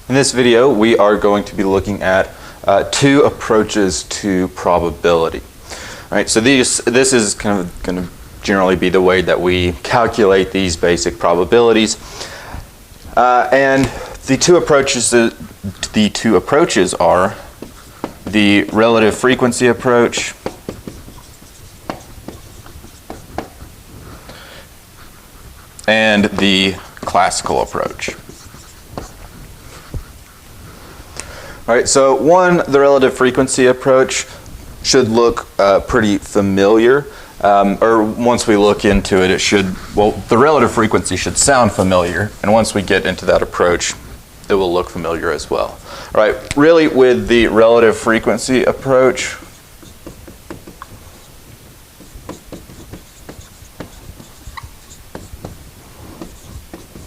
In this video, we are going to be looking at two approaches to probability. All right, so this is kind of going to generally be the way that we calculate these basic probabilities. And the two approaches are the relative frequency approach and the classical approach. All right, so the relative frequency approach should look pretty familiar. Or once we look into it, the relative frequency should sound familiar. And once we get into that approach, it will look familiar as well. All right, really with the relative frequency approach,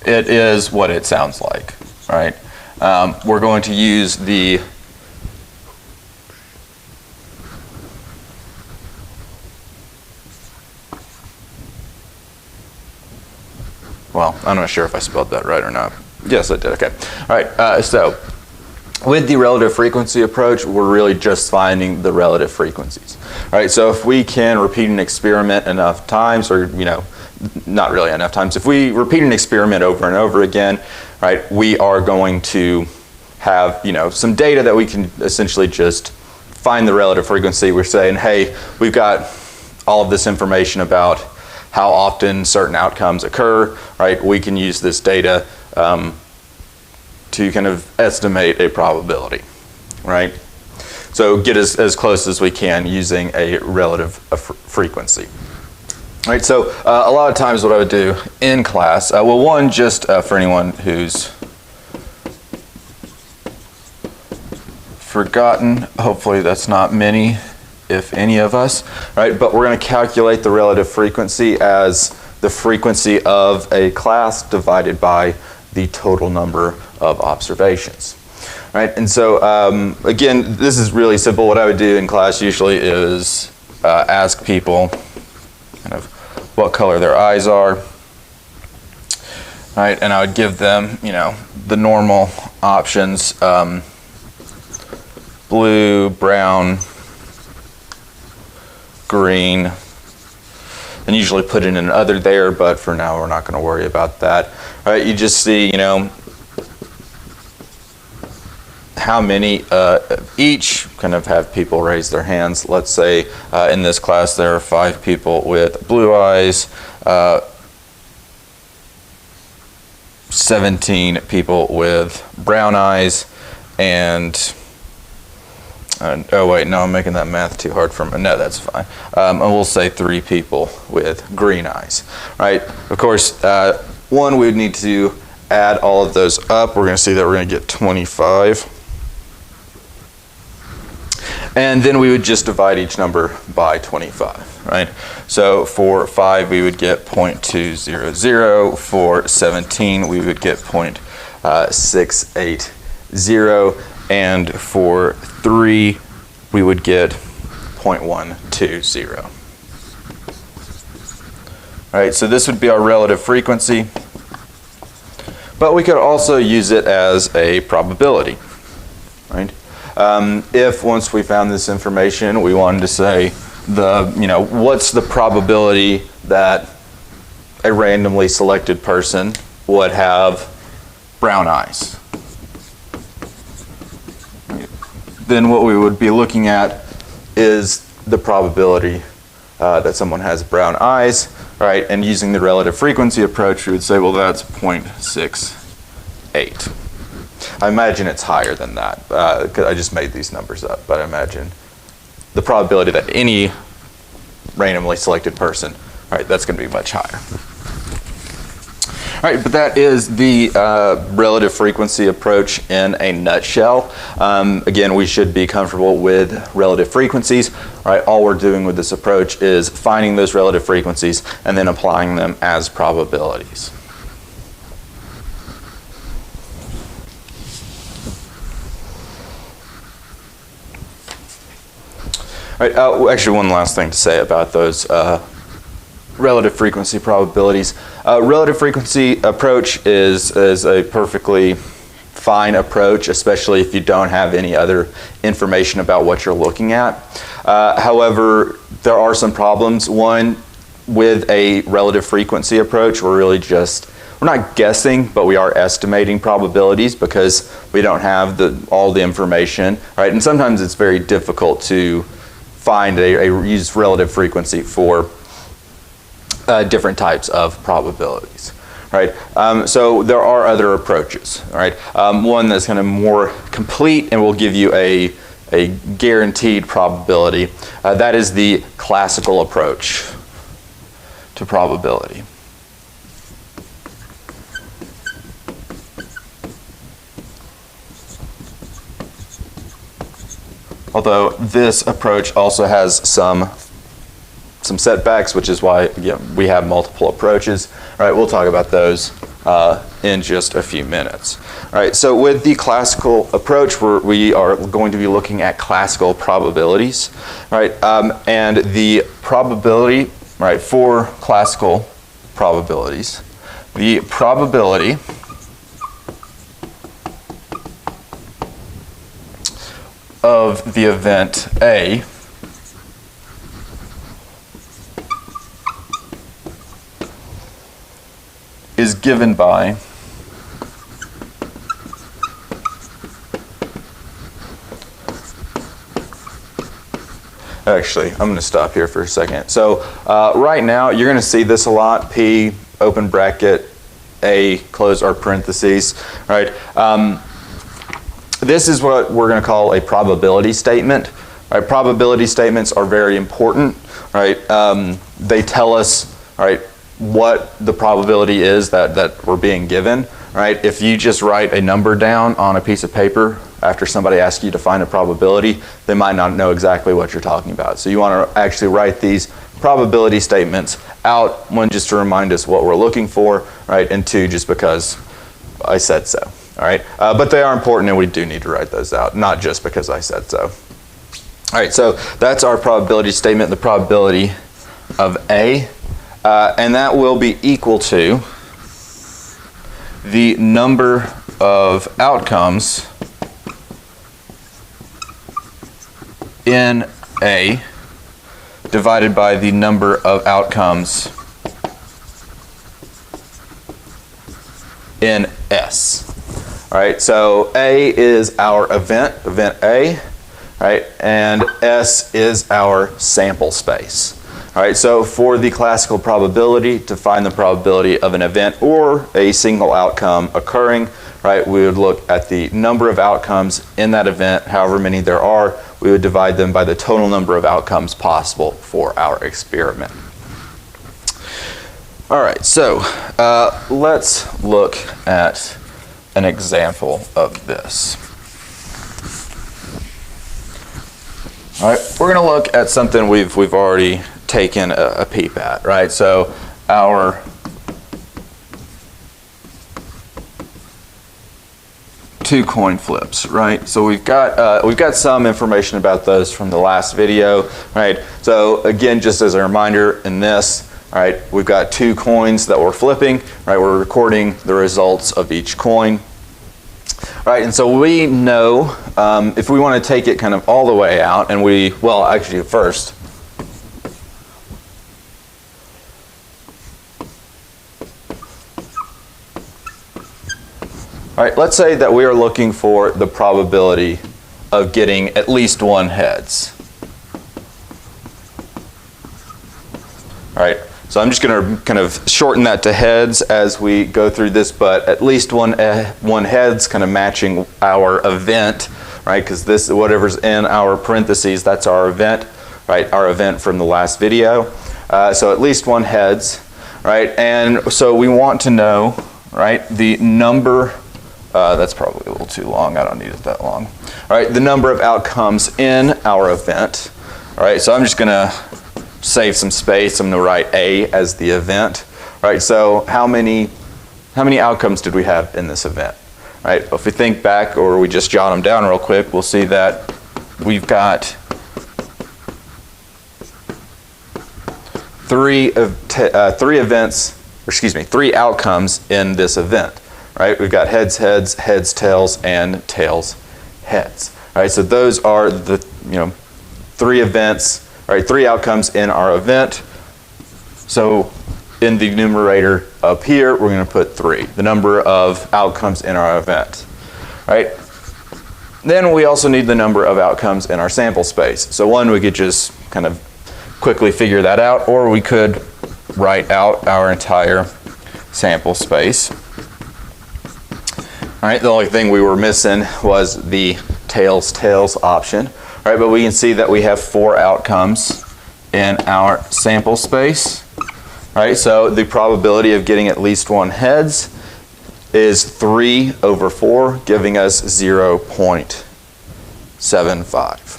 it is what it sounds like, right? We're going to use the I'm not sure if I spelled that right or not. Yes, I did. Okay. All right. So with the relative frequency approach, we're really just finding the relative frequencies. All right. So if we can repeat an experiment enough times, or not really enough times, if we repeat an experiment over and over again, right, we are going to have some data that we can essentially just find the relative frequency. We're saying, hey, we've got all of this information about how often certain outcomes occur, right? We can use this data to kind of estimate a probability, right? So get as close as we can using a relative frequency. All right, so a lot of times what I would do in class, just for anyone who's forgotten, hopefully that's not many, if any of us, right? But we're going to calculate the relative frequency as the frequency of a class divided by the total number of observations, right? And so again, this is really simple. What I would do in class usually is ask people kind of what color their eyes are, right? And I would give them, the normal options, blue, brown, green, and usually put in an other there, but for now we're not going to worry about that. All right, you just see, how many each kind of have people raise their hands. Let's say in this class there are 5 people with blue eyes, 17 people with brown eyes, and oh wait, no, I'm making that math too hard for me. No, that's fine. And we'll say 3 people with green eyes, right? Of course, we would need to add all of those up. We're going to see that we're going to get 25. And then we would just divide each number by 25, right? So for 5, we would get 0.200. For 17, we would get 0.680. And for 3, we would get 0.120. All right, so this would be our relative frequency, but we could also use it as a probability, right? If once we found this information, we wanted to say what's the probability that a randomly selected person would have brown eyes? Then what we would be looking at is the probability that someone has brown eyes, right? And using the relative frequency approach, we would say, well, that's 0.68. I imagine it's higher than that, because I just made these numbers up, but I imagine the probability that any randomly selected person, right, that's going to be much higher. All right, but that is the relative frequency approach in a nutshell. Again, we should be comfortable with relative frequencies. All right, all we're doing with this approach is finding those relative frequencies and then applying them as probabilities. All right, actually one last thing to say about those relative frequency probabilities. Relative frequency approach is a perfectly fine approach, especially if you don't have any other information about what you're looking at. However, there are some problems. One, with a relative frequency approach, we're not guessing, but we are estimating probabilities because we don't have all the information, right? And sometimes it's very difficult to find use relative frequency for different types of probabilities, right? So there are other approaches, right? One that's kind of more complete and will give you a guaranteed probability. That is the classical approach to probability. Although this approach also has some setbacks, which is why we have multiple approaches. All right, we'll talk about those in just a few minutes. All right, so with the classical approach, we are going to be looking at classical probabilities, right? And the probability, right, for classical probabilities, the probability of the event A is given by actually, I'm going to stop here for a second. So right now, you're going to see this a lot, P, open bracket, A, close our parentheses, right? This is what we're going to call a probability statement. Right? Probability statements are very important, right? They tell us, right, what the probability is that we're being given, right? If you just write a number down on a piece of paper after somebody asks you to find a probability, they might not know exactly what you're talking about. So you want to actually write these probability statements out, one, just to remind us what we're looking for, right? And two, just because I said so, all right? But they are important and we do need to write those out, not just because I said so. All right, so that's our probability statement, the probability of A, and that will be equal to the number of outcomes in A divided by the number of outcomes in S. All right, so A is our event A, right, and S is our sample space. All right, so for the classical probability, to find the probability of an event or a single outcome occurring, right, we would look at the number of outcomes in that event, however many there are. We would divide them by the total number of outcomes possible for our experiment. All right, so let's look at an example of this. All right, we're going to look at something we've already taken a peep at, right? So our two coin flips, right? So we've got some information about those from the last video, right? So again, just as a reminder, in this, all right, we've got two coins that we're flipping, right? We're recording the results of each coin, right? And so we know if we want to take it kind of all the way out, and well, actually first, all right, let's say that we are looking for the probability of getting at least one heads. All right, so I'm just going to kind of shorten that to heads as we go through this, but at least one heads kind of matching our event, right? Because this, whatever's in our parentheses, that's our event, right? Our event from the last video. So at least one heads, right? And so we want to know, right, the number. That's probably a little too long. I don't need it that long. All right, the number of outcomes in our event. All right, so I'm just going to save some space. I'm going to write A as the event. All right, so how many outcomes did we have in this event? All right, if we think back or we just jot them down real quick, we'll see that we've got three outcomes in this event. right? We've got heads, heads, heads, tails, and tails, heads. All right, so those are the, three events, all right, three outcomes in our event. So in the numerator up here, we're going to put 3, the number of outcomes in our event. All right. Then we also need the number of outcomes in our sample space. So one, we could just kind of quickly figure that out, or we could write out our entire sample space. All right, the only thing we were missing was the tails, tails option. All right, but we can see that we have 4 outcomes in our sample space. All right, so the probability of getting at least 1 heads is 3 over 4, giving us 0.75.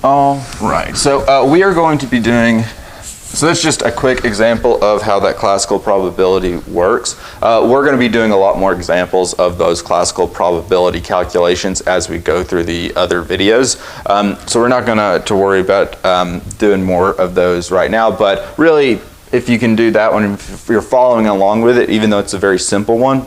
All right, so we are going to be doing, so that's just a quick example of how that classical probability works. We're going to be doing a lot more examples of those classical probability calculations as we go through the other videos. So we're not going to worry about doing more of those right now, but really, if you can do that one, if you're following along with it, even though it's a very simple one,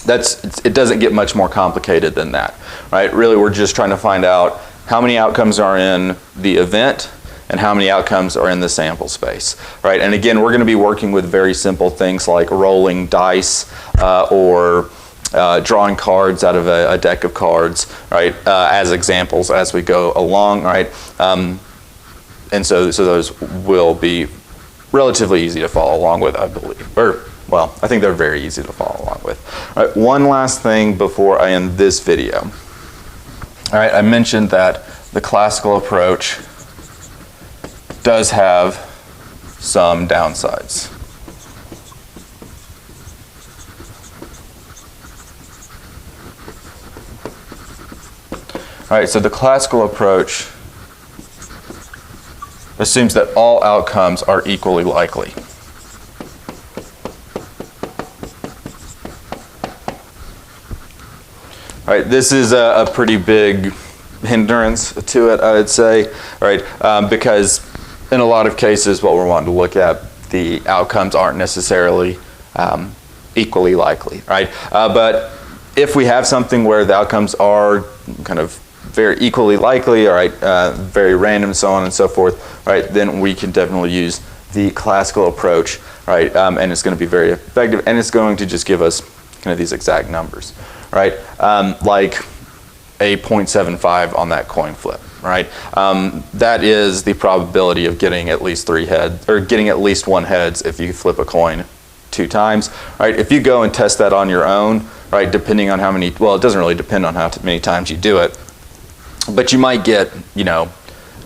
it doesn't get much more complicated than that, right? Really, we're just trying to find out how many outcomes are in the event and how many outcomes are in the sample space, right? And again, we're going to be working with very simple things like rolling dice or drawing cards out of a deck of cards, right, as examples as we go along, right? And so those will be relatively easy to follow along with, I believe. Or, well, I think they're very easy to follow along with. All right, one last thing before I end this video. All right, I mentioned that the classical approach does have some downsides. All right, so the classical approach assumes that all outcomes are equally likely. All right, this is a pretty big hindrance to it, I would say, right? Because in a lot of cases, what we're wanting to look at, the outcomes aren't necessarily equally likely, right? But if we have something where the outcomes are kind of very equally likely, all right, very random, so on and so forth, right, then we can definitely use the classical approach, right, and it's going to be very effective, and it's going to just give us kind of these exact numbers, right, like a 0.75 on that coin flip, right? That is the probability of getting at least 3 heads, or getting at least 1 heads if you flip a coin 2 times, right? If you go and test that on your own, right, depending on how many, well, it doesn't really depend on how many times you do it, but you might get,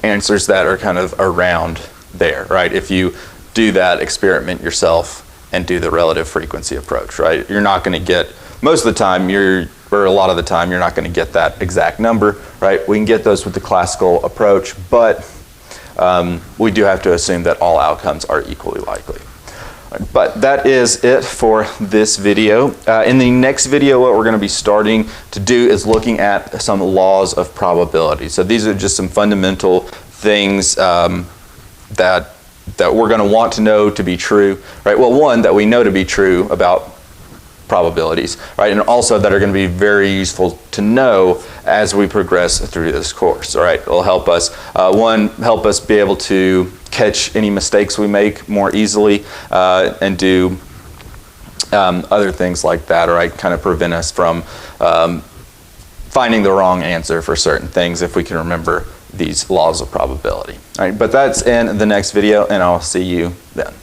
answers that are kind of around there, right? If you do that experiment yourself and do the relative frequency approach, right? You're not going to get, most of the time, or a lot of the time, you're not going to get that exact number, right? We can get those with the classical approach, but we do have to assume that all outcomes are equally likely. But that is it for this video. In the next video, what we're going to be starting to do is looking at some laws of probability. So these are just some fundamental things that we're going to want to know to be true, right? Well, one, that we know to be true about probabilities, right? And also that are going to be very useful to know as we progress through this course, all right? It'll help us, help us be able to catch any mistakes we make more easily and do other things like that, all right? Kind of prevent us from finding the wrong answer for certain things if we can remember these laws of probability, all right? But that's in the next video, and I'll see you then.